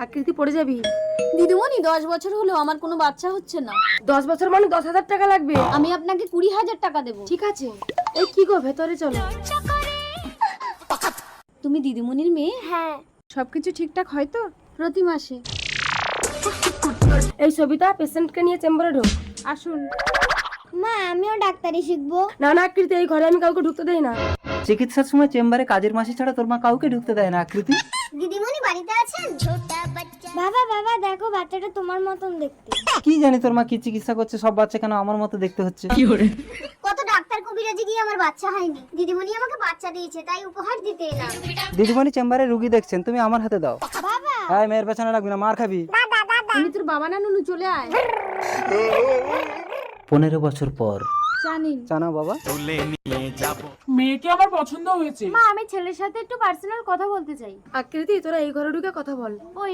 আকৃতি পড়ে যাবি। দিদিমণি 10 বছর হলো আমার কোনো বাচ্চা হচ্ছে না। 10 বছর মানে 10,000 টাকা লাগবে। আমি আপনাকে 20,000 টাকা দেবো। ঠিক আছে। এই কি গো, ভেতরে চলো। তুমি দিদিমণির মেয়ে? হ্যাঁ। সবকিছু ঠিকঠাক হয় তো? প্রতি মাসে। এই সবিতা, পেশেন্টকে নিয়ে চেম্বারে ঢোক। আসুন। মা আমিও ডাক্তারি শিখবো। না না আকৃতি, এই ঘরে আমি কাউকে ঢুকতে দেই না। চিকিৎসার সময় চেম্বারে কাজের মাসি ছাড়া তোর মা কাউকে ঢুকতে দেয় না আকৃতি। দিদিমণি বাড়িতে আছেন? বাবা বাবা দেখো বাচ্চাটা তোমার মতন দেখতে। কি জানি তোর মা কি চিকিৎসা করছে, সব বাচ্চা কেন আমার মতো দেখতে হচ্ছে। কত ডাক্তার কবিরাজি গিয়ে আমার বাচ্চা হয়নি। দিদিমণি আমাকে বাচ্চা দিয়েছে তাই উপহার দিতে এলাম। দিদিমণি চেম্বারে রুগী দেখছেন, তুমি আমার হাতে দাও। বাবা হ্যাঁ, মেয়ের পেছনে রাখবি না, মার খাবি। আমি তোর বাবা না নুনু, চলে আয়। 15 বছর পর। জানিন। জানা বাবা। মেয়েকে আমার পছন্দ হয়েছে। মা আমি ছেলের সাথে একটু পার্সোনাল কথা বলতে চাই। আকৃতি, তোরা এই ঘরে ঢুকে কথা বল। ওই